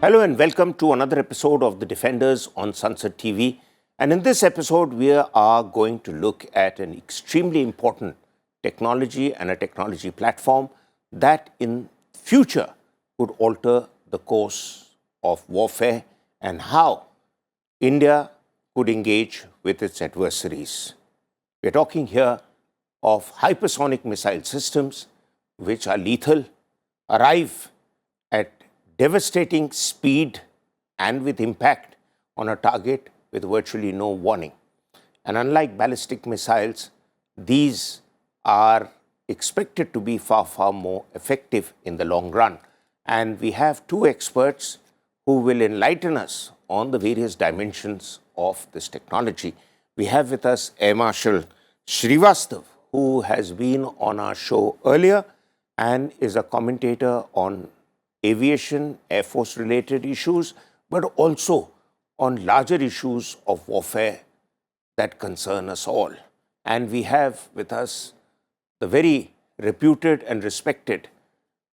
Hello and welcome to another episode of The Defenders on Sansad TV. And in this episode, we are going to look at an extremely important technology and a technology platform that in future could alter the course of warfare and how India could engage with its adversaries. We're talking here of hypersonic missile systems which are lethal, arrive at devastating speed and with impact on a target with virtually no warning. And unlike ballistic missiles, these are expected to be far, far more effective in the long run. And we have two experts who will enlighten us on the various dimensions of this technology. We have with us Air Marshal Srivastava, who has been on our show earlier and is a commentator on aviation, Air Force related issues, but also on larger issues of warfare that concern us all. And we have with us the very reputed and respected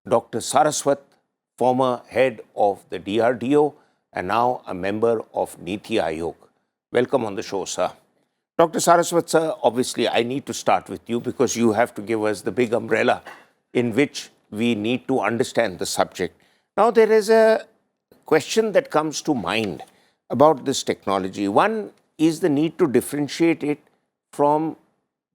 Dr. Saraswat, former head of the DRDO and now a member of Niti Aayog. Welcome on the show, sir. Dr. Saraswat, sir, obviously I need to start with you because you have to give us the big umbrella in which we need to understand the subject. Now, there is a question that comes to mind about this technology. One is the need to differentiate it from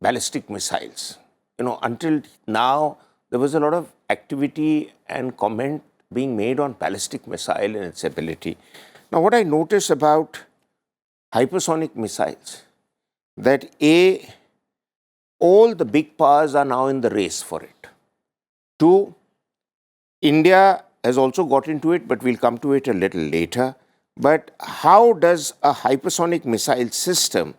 ballistic missiles. You know, until now, there was a lot of activity and comment being made on ballistic missile and its ability. Now, what I notice about hypersonic missiles, that all the big powers are now in the race for it. Two, India has also got into it, but we'll come to it a little later. But how does a hypersonic missile system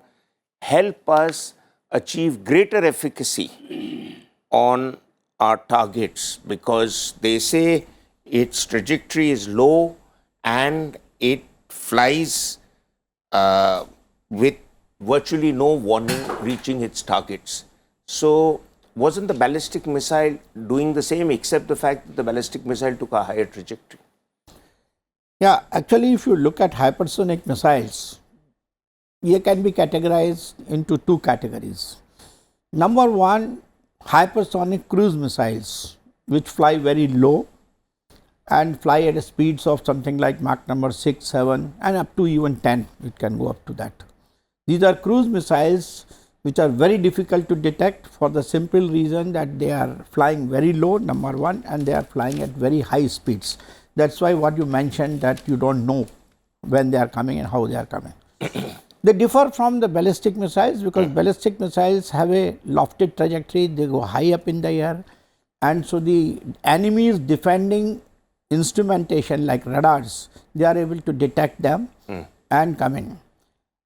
help us achieve greater efficacy on our targets? Because they say its trajectory is low and it flies with virtually no warning reaching its targets. So, wasn't the ballistic missile doing the same, except the fact that the ballistic missile took a higher trajectory? Yeah, actually, if you look at hypersonic missiles, they can be categorized into two categories. Number one, hypersonic cruise missiles, which fly very low and fly at speeds of something like Mach number 6, 7 and up to even 10, it can go up to that. These are cruise missiles which are very difficult to detect for the simple reason that they are flying very low, number one, and they are flying at very high speeds. That's why what you mentioned, that you don't know when they are coming and how they are coming. They differ from the ballistic missiles because ballistic missiles have a lofty trajectory, they go high up in the air, and so the enemy's defending instrumentation like radars, they are able to detect them and come in.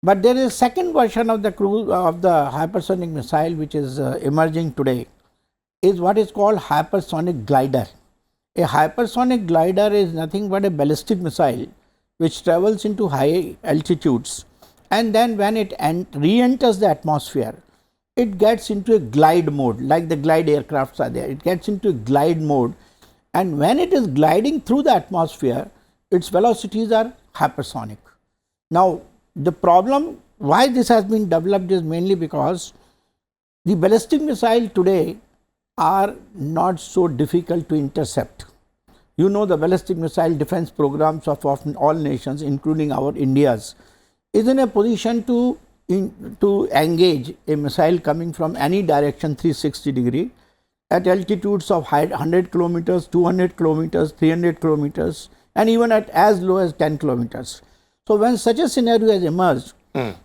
But there is a second version of the hypersonic missile which is emerging today, is what is called hypersonic glider. A hypersonic glider is nothing but a ballistic missile which travels into high altitudes, and then when it re-enters the atmosphere, it gets into a glide mode, like the glide aircrafts are there. It gets into a glide mode, and when it is gliding through the atmosphere, its velocities are hypersonic. Now, the problem why this has been developed is mainly because the ballistic missile today are not so difficult to intercept. You know, the ballistic missile defense programs of all nations, including our India's, is in a position to engage a missile coming from any direction 360 degree at altitudes of 100 kilometers, 200 kilometers, 300 kilometers, and even at as low as 10 kilometers. So, when such a scenario has emerged,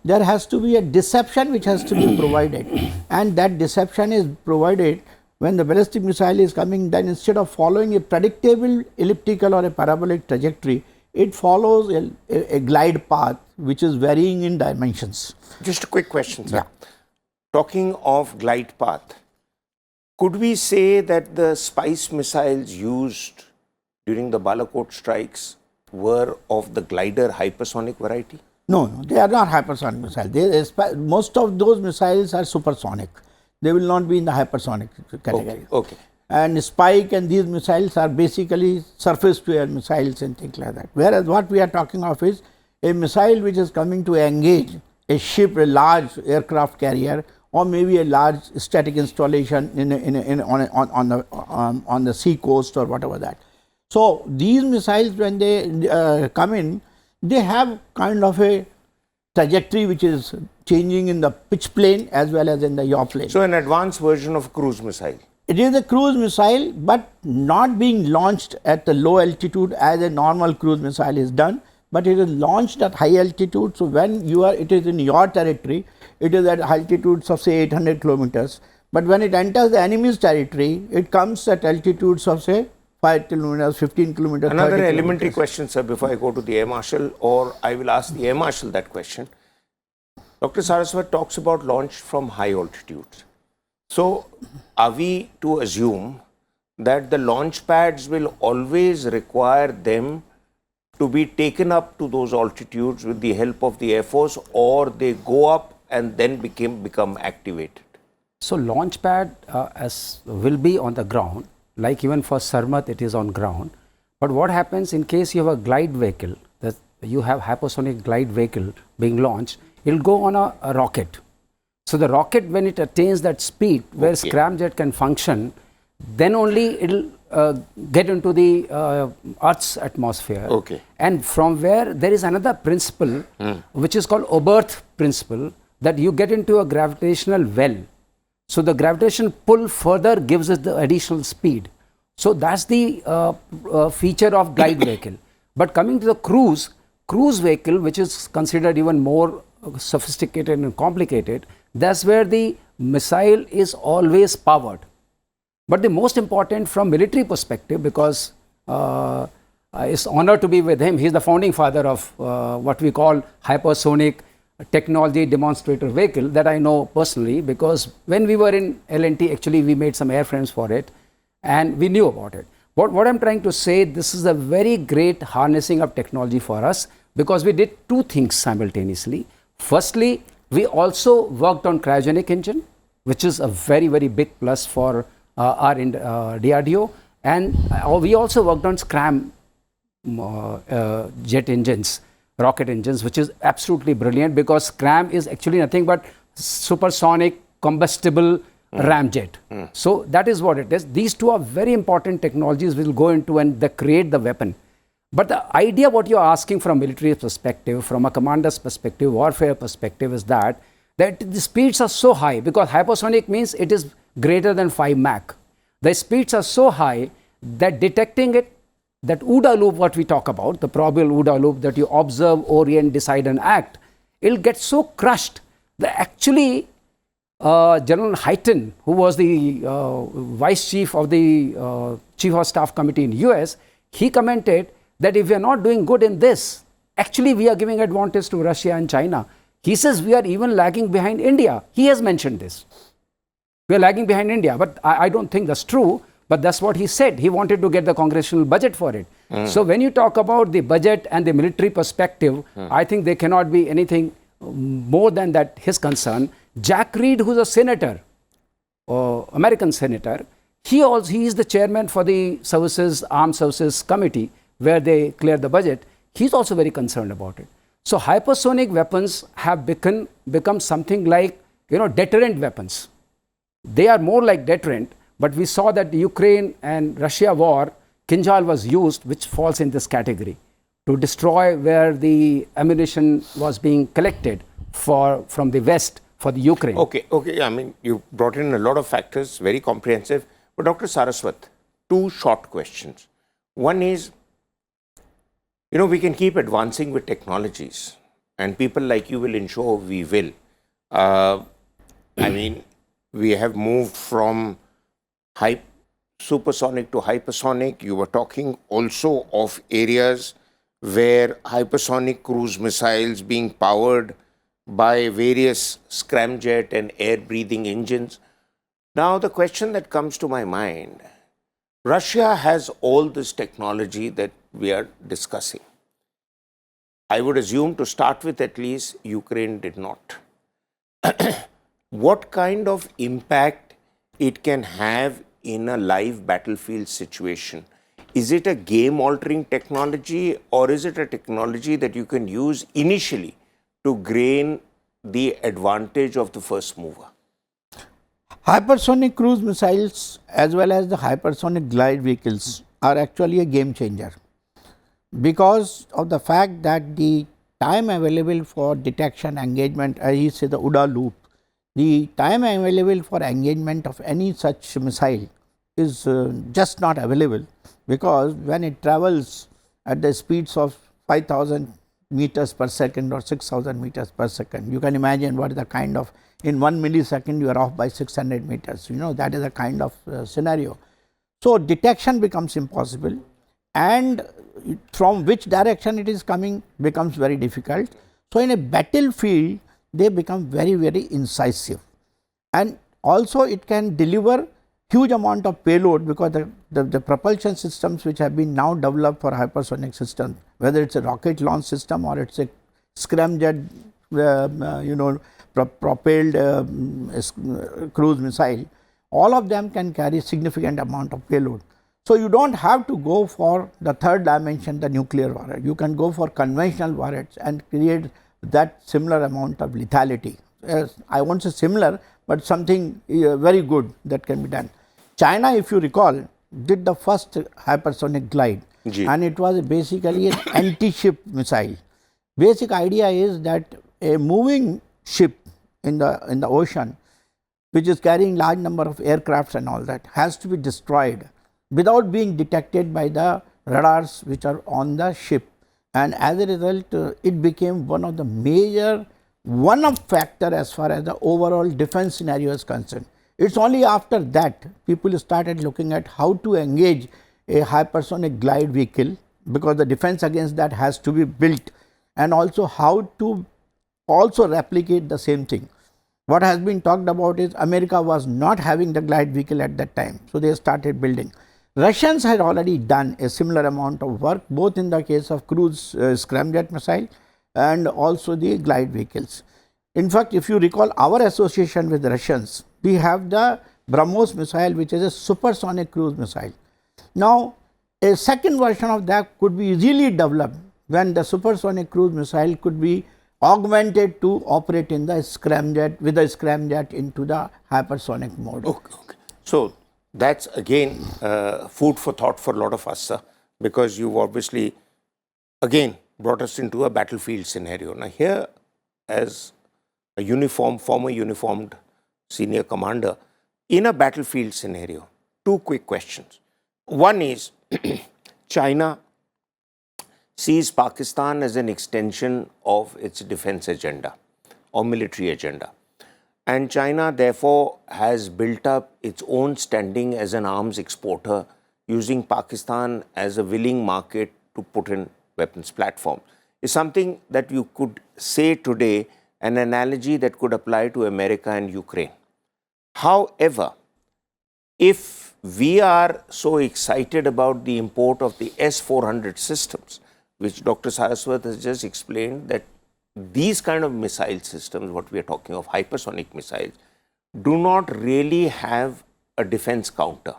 there has to be a deception which has to be provided, and that deception is provided when the ballistic missile is coming. Then instead of following a predictable elliptical or a parabolic trajectory, it follows a glide path which is varying in dimensions. Just a quick question, sir. Yeah. Talking of glide path, could we say that the Spice missiles used during the Balakot strikes were of the glider hypersonic variety? No, they are not hypersonic missiles. Most of those missiles are supersonic. They will not be in the hypersonic category. Okay. and Spike and these missiles are basically surface to air missiles and things like that. Whereas what we are talking of is a missile which is coming to engage a ship, a large aircraft carrier, or maybe a large static installation on the sea coast or whatever that. So these missiles, when they come in, they have kind of a trajectory which is changing in the pitch plane as well as in the yaw plane. So an advanced version of cruise missile. It is a cruise missile, but not being launched at the low altitude as a normal cruise missile is done, but it is launched at high altitude. So when you are, it is in your territory, it is at altitudes of say 800 kilometers. But when it enters the enemy's territory, it comes at altitudes of say 5 kilometers, 15 kilometers. Another elementary question, sir, before I go to the Air Marshal, or I will ask the Air Marshal that question. Dr. Saraswat talks about launch from high altitudes. So, are we to assume that the launch pads will always require them to be taken up to those altitudes with the help of the Air Force, or they go up and then become activated? So, launch pad will be on the ground, like even for Sarmat it is on ground. But what happens in case you have a glide vehicle, that you have hypersonic glide vehicle being launched, it will go on a rocket. So the rocket, when it attains that speed where SCRAMJET can function, then only it will get into the Earth's atmosphere. Okay. And from where there is another principle which is called Oberth principle, that you get into a gravitational well. So the gravitational pull further gives us the additional speed. So that's the feature of glide vehicle. But coming to the cruise vehicle, which is considered even more sophisticated and complicated, that's where the missile is always powered. But the most important from military perspective, because it's honor to be with him, he's the founding father of what we call hypersonic technology demonstrator vehicle, that I know personally, because when we were in L&T, actually we made some airframes for it and we knew about it. But what I'm trying to say, this is a very great harnessing of technology for us, because we did two things simultaneously. Firstly, we also worked on cryogenic engine, which is a very, very big plus for our DRDO. And we also worked on SCRAMJET engines, rocket engines, which is absolutely brilliant, because SCRAM is actually nothing but supersonic combustible ramjet. So that is what it is. These two are very important technologies we will go into and they create the weapon. But the idea what you are asking from military perspective, from a commander's perspective, warfare perspective, is that the speeds are so high, because hypersonic means it is greater than 5 Mach. The speeds are so high that detecting it, that OODA loop what we talk about, the probable OODA loop that you observe, orient, decide and act, it will get so crushed that actually General Hyten, who was the vice chief of the Chief of Staff Committee in US, he commented that if we are not doing good in this, actually we are giving advantage to Russia and China. He says we are even lagging behind India. He has mentioned this. We are lagging behind India, but I don't think that's true. But that's what he said. He wanted to get the congressional budget for it. So when you talk about the budget and the military perspective, I think there cannot be anything more than that his concern. Jack Reed, who's a senator, American senator, he is the chairman for the Armed Services Committee, where they clear the budget. He's also very concerned about it. So hypersonic weapons have become something like, deterrent weapons. They are more like deterrent, but we saw that the Ukraine and Russia war, Kinjal was used, which falls in this category, to destroy where the ammunition was being collected from the West for the Ukraine. Okay. I mean, you brought in a lot of factors, very comprehensive. But Dr. Saraswat, two short questions. One is, we can keep advancing with technologies, and people like you will ensure we will. I mean, we have moved from supersonic to hypersonic. You were talking also of areas where hypersonic cruise missiles being powered by various scramjet and air-breathing engines. Now, the question that comes to my mind, Russia has all this technology that we are discussing. I would assume, to start with at least, Ukraine did not. What kind of impact it can have in a live battlefield situation, is it a game-altering technology, or is it a technology that you can use initially to gain the advantage of the first mover? Hypersonic cruise missiles as well as the hypersonic glide vehicles are actually a game changer, because of the fact that the time available for detection, engagement, as you say the OODA loop, the time available for engagement of any such missile is just not available, because when it travels at the speeds of 5,000 meters per second or 6,000 meters per second, you can imagine what is the kind of, in 1 millisecond you are off by 600 meters, you know, that is a kind of scenario. So, detection becomes impossible, and from which direction it is coming becomes very difficult. So, in a battlefield they become very, very incisive, and also it can deliver huge amount of payload, because the propulsion systems which have been now developed for hypersonic systems, whether it is a rocket launch system or it is a scramjet propelled cruise missile, all of them can carry significant amount of payload. So, you do not have to go for the third dimension, the nuclear warhead. You can go for conventional warheads and create that similar amount of lethality. I will not say similar, but something very good that can be done. China, if you recall, did the first hypersonic glide, Jeet. And it was basically an anti-ship missile. Basic idea is that a moving ship in the ocean, which is carrying large number of aircrafts and all that, has to be destroyed without being detected by the radars which are on the ship, and as a result it became one of the major factor as far as the overall defense scenario is concerned. It is only after that people started looking at how to engage a hypersonic glide vehicle, because the defense against that has to be built, and also how to also replicate the same thing. What has been talked about is America was not having the glide vehicle at that time, so they started building. Russians had already done a similar amount of work, both in the case of cruise scramjet missile and also the glide vehicles. In fact, if you recall our association with the Russians, we have the BrahMos missile, which is a supersonic cruise missile. Now, a second version of that could be easily developed when the supersonic cruise missile could be augmented to operate in the scramjet, with the scramjet into the hypersonic mode. Okay. So, that's again food for thought for a lot of us, sir, because you've obviously again brought us into a battlefield scenario. Now, here, as a former uniformed senior commander, in a battlefield scenario, two quick questions. One is, China sees Pakistan as an extension of its defense agenda or military agenda. And China therefore has built up its own standing as an arms exporter, using Pakistan as a willing market to put in weapons platform. Is something that you could say today, an analogy that could apply to America and Ukraine. However, if we are so excited about the import of the S-400 systems, which Dr. Saraswat has just explained, that these kind of missile systems, what we are talking of, hypersonic missiles, do not really have a defense counter,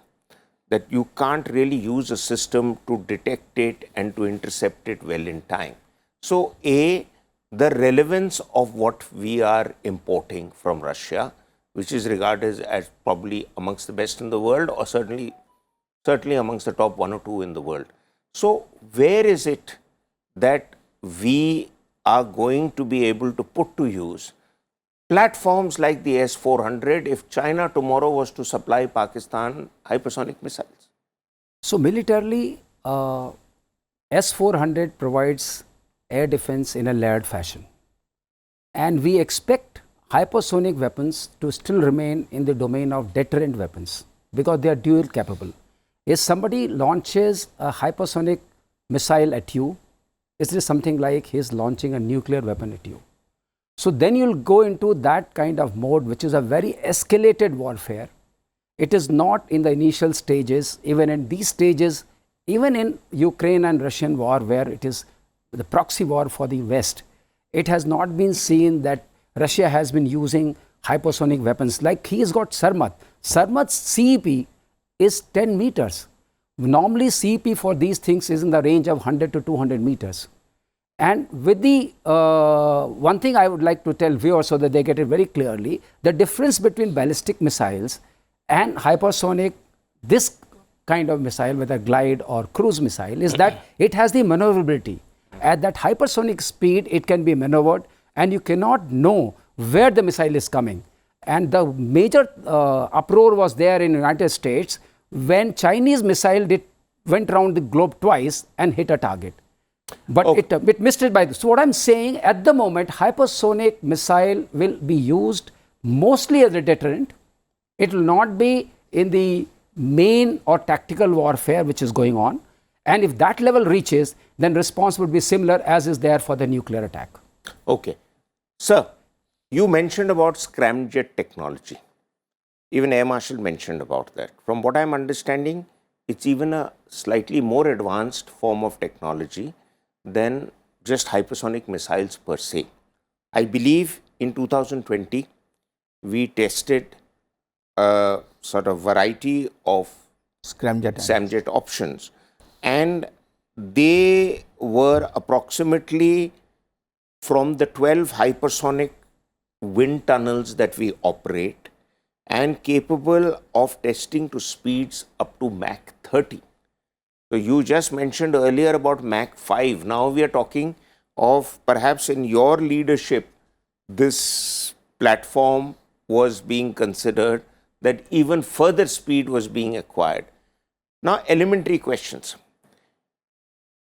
that you can't really use a system to detect it and to intercept it well in time. So, the relevance of what we are importing from Russia, which is regarded as probably amongst the best in the world, or certainly amongst the top 1 or 2 in the world. So, where is it that we are going to be able to put to use platforms like the S-400 if China tomorrow was to supply Pakistan hypersonic missiles? So, militarily, S-400 provides air defense in a layered fashion, and we expect hypersonic weapons to still remain in the domain of deterrent weapons, because they are dual capable. If somebody launches a hypersonic missile at you, it is something like he is launching a nuclear weapon at you. So, then you will go into that kind of mode, which is a very escalated warfare. It is not in the initial stages, even in these stages, even in Ukraine and Russian war, where it is the proxy war for the West, it has not been seen that Russia has been using hypersonic weapons. Like he has got Sarmat. Sarmat's CEP is 10 meters. Normally, CP for these things is in the range of 100 to 200 meters. And with the one thing I would like to tell viewers so that they get it very clearly, the difference between ballistic missiles and hypersonic, this kind of missile, whether glide or cruise missile, is that it has the maneuverability. At that hypersonic speed, it can be maneuvered and you cannot know where the missile is coming. And the major uproar was there in the United States when Chinese missile went around the globe twice and hit a target. But it missed it by this. So what I'm saying, at the moment, hypersonic missile will be used mostly as a deterrent. It will not be in the main or tactical warfare which is going on. And if that level reaches, then response would be similar as is there for the nuclear attack. Okay. Sir, you mentioned about SCRAMJET technology. Even Air Marshal mentioned about that. From what I'm understanding, it's even a slightly more advanced form of technology than just hypersonic missiles per se. I believe in 2020, we tested a sort of variety of SCRAMJET options, and they were approximately from the 12 hypersonic wind tunnels that we operate and capable of testing to speeds up to Mach 30. So you just mentioned earlier about Mach 5. Now we are talking of perhaps in your leadership, this platform was being considered that even further speed was being acquired. Now, elementary questions.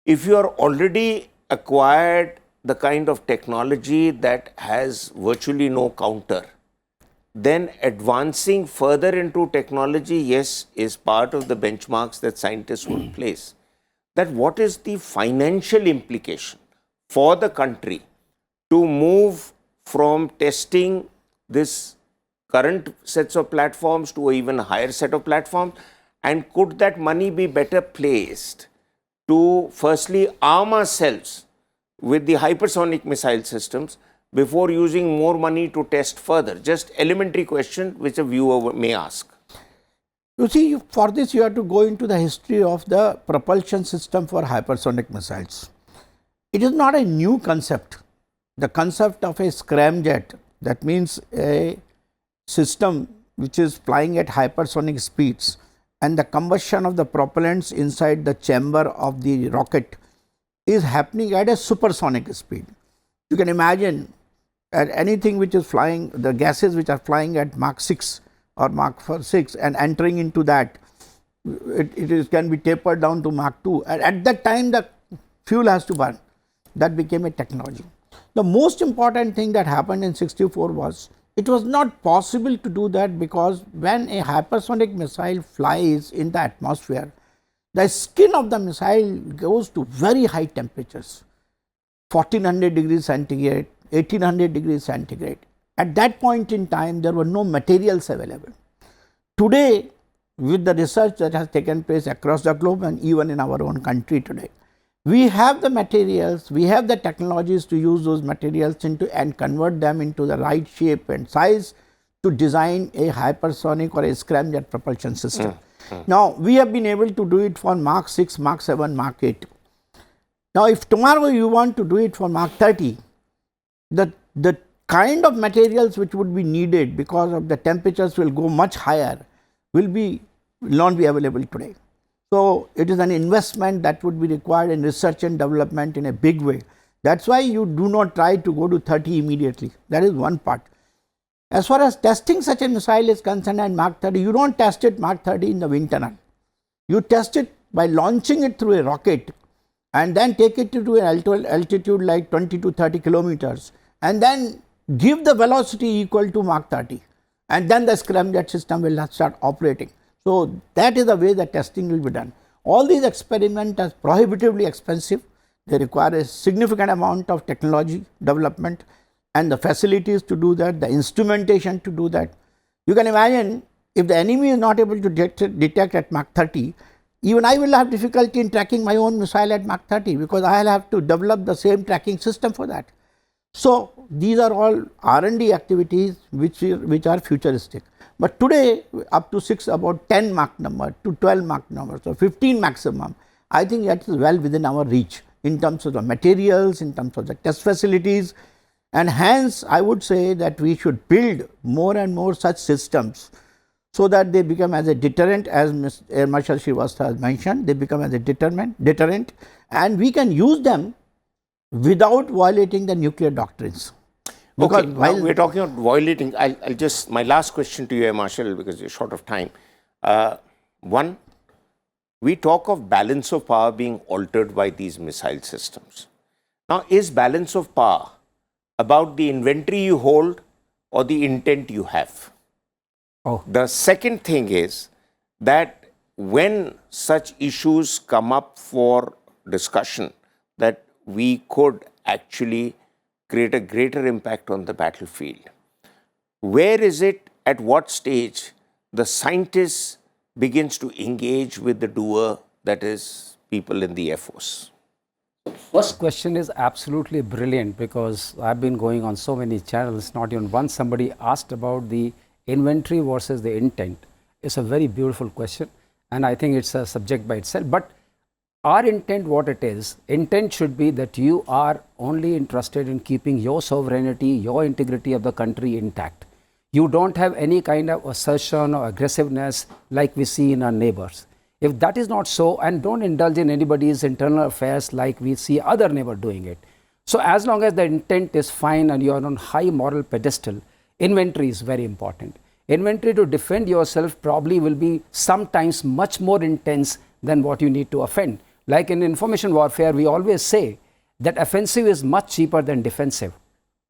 If you are already acquired the kind of technology that has virtually no counter, then advancing further into technology, yes, is part of the benchmarks that scientists would place. That what is the financial implication for the country to move from testing this current sets of platforms to an even higher set of platforms? And could that money be better placed to firstly arm ourselves with the hypersonic missile systems before using more money to test further? Just elementary question which a viewer may ask. You see, for this you have to go into the history of the propulsion system for hypersonic missiles. It is not a new concept. The concept of a scramjet, that means a system which is flying at hypersonic speeds, and the combustion of the propellants inside the chamber of the rocket is happening at a supersonic speed. You can imagine at anything which is flying, the gases which are flying at Mach 6 or Mach 6 and entering into that, it can be tapered down to Mach 2, and at that time the fuel has to burn. That became a technology. The most important thing that happened in 64 was, it was not possible to do that because when a hypersonic missile flies in the atmosphere, the skin of the missile goes to very high temperatures, 1400 degrees centigrade, 1800 degrees centigrade. At that point in time, there were no materials available. Today, with the research that has taken place across the globe and even in our own country today, we have the materials, we have the technologies to use those materials into and convert them into the right shape and size to design a hypersonic or a scramjet propulsion system. Now, we have been able to do it for Mach 6, Mach 7, Mach 8. Now, if tomorrow you want to do it for Mach 30, the kind of materials which would be needed because of the temperatures will go much higher will not be available today. So, it is an investment that would be required in research and development in a big way. That is why you do not try to go to 30 immediately. That is one part. As far as testing such a missile is concerned at Mach 30, you do not test it Mach 30 in the wind tunnel. You test it by launching it through a rocket and then take it to an altitude like 20 to 30 kilometers and then give the velocity equal to Mach 30, and then the scramjet system will start operating. So, that is the way the testing will be done. All these experiments are prohibitively expensive. They require a significant amount of technology development and the facilities to do that, the instrumentation to do that. You can imagine if the enemy is not able to detect at Mach 30, even I will have difficulty in tracking my own missile at Mach 30 because I will have to develop the same tracking system for that. So these are all R&D activities which are futuristic. But today, up to about 10 Mach number to 12 Mach number, so 15 maximum, I think that is well within our reach in terms of the materials, in terms of the test facilities, and hence I would say that we should build more and more such systems so that they become as a deterrent, as Air Marshal Srivastava has mentioned, they become as a deterrent, and we can use them without violating the nuclear doctrines. Because while we're talking about violating, I'll just, my last question to you, Air Marshal, because you're short of time. One, we talk of balance of power being altered by these missile systems. Now, is balance of power about the inventory you hold or the intent you have? Oh. The second thing is that when such issues come up for discussion, that we could actually create a greater impact on the battlefield. Where is it, at what stage, the scientist begins to engage with the doer, that is, people in the Air Force? First question is absolutely brilliant, because I've been going on so many channels, not even once somebody asked about the inventory versus the intent. It's a very beautiful question, and I think it's a subject by itself. But our intent, what it is, intent should be that you are only interested in keeping your sovereignty, your integrity of the country intact. You don't have any kind of assertion or aggressiveness like we see in our neighbors. If that is not so, and don't indulge in anybody's internal affairs like we see other neighbor doing it. So as long as the intent is fine and you are on high moral pedestal, inventory is very important. Inventory to defend yourself probably will be sometimes much more intense than what you need to offend. Like in information warfare, we always say that offensive is much cheaper than defensive.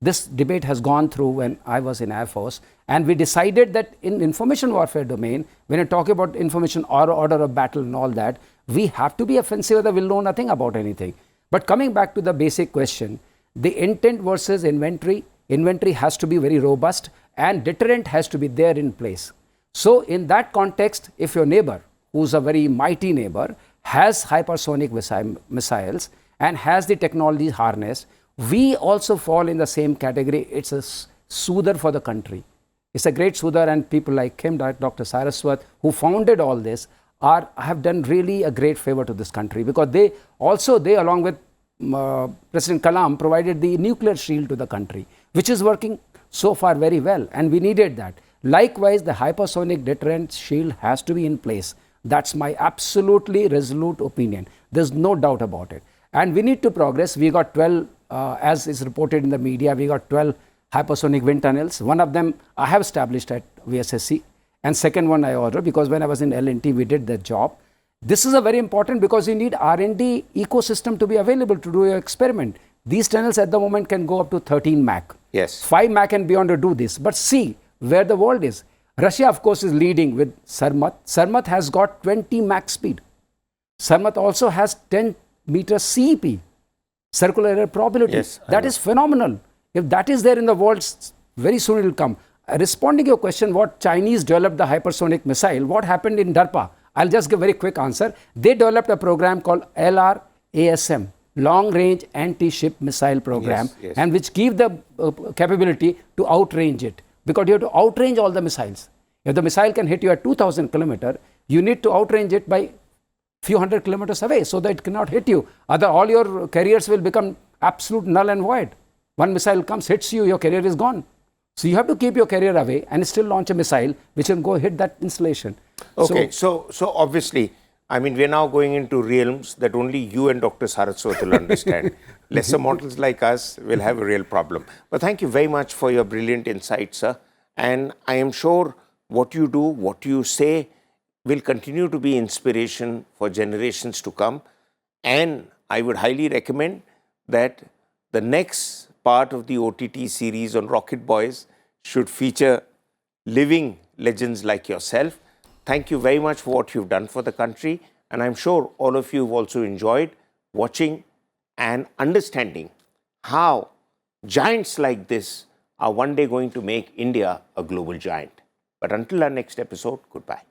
This debate has gone through when I was in Air Force, and we decided that in information warfare domain, when you talk about information order of battle and all that, we have to be offensive or we'll know nothing about anything. But coming back to the basic question, the intent versus inventory has to be very robust and deterrent has to be there in place. So in that context, if your neighbor, who's a very mighty neighbor, has hypersonic missiles and has the technology harnessed, we also fall in the same category. It's a soother for the country. It's a great soother, and people like him, Dr. Saraswat, who founded all this, have done really a great favor to this country, because they along with President Kalam, provided the nuclear shield to the country, which is working so far very well, and we needed that. Likewise, the hypersonic deterrent shield has to be in place. That's my absolutely resolute opinion. There's no doubt about it. And we need to progress. We got 12, as is reported in the media, we got 12 hypersonic wind tunnels. One of them I have established at VSSC, and second one I ordered, because when I was in L&T, we did that job. This is a very important, because you need R&D ecosystem to be available to do your experiment. These tunnels at the moment can go up to 13 Mach. Yes. 5 Mach and beyond to do this. But see where the world is. Russia, of course, is leading with Sarmat. Sarmat has got 20 Mach speed. Sarmat also has 10 meter CEP, circular error probability. Yes, that is phenomenal. If that is there in the world, very soon it will come. Responding to your question, what Chinese developed the hypersonic missile, what happened in DARPA? I'll just give a very quick answer. They developed a program called LRASM, Long Range Anti-Ship Missile Program, yes. and which give the capability to outrange it. Because you have to outrange all the missiles. If the missile can hit you at 2000 kilometers, you need to outrange it by few hundred kilometers away so that it cannot hit you. All your carriers will become absolute null and void. One missile comes, hits you, your carrier is gone. So you have to keep your carrier away and still launch a missile which can go hit that installation. Okay, so obviously, I mean, we're now going into realms that only you and Dr. Saraswat will understand. Lesser mortals like us will have a real problem. But thank you very much for your brilliant insights, sir. And I am sure what you do, what you say, will continue to be inspiration for generations to come. And I would highly recommend that the next part of the OTT series on Rocket Boys should feature living legends like yourself. Thank you very much for what you've done for the country. And I'm sure all of you have also enjoyed watching and understanding how giants like this are one day going to make India a global giant. But until our next episode, goodbye.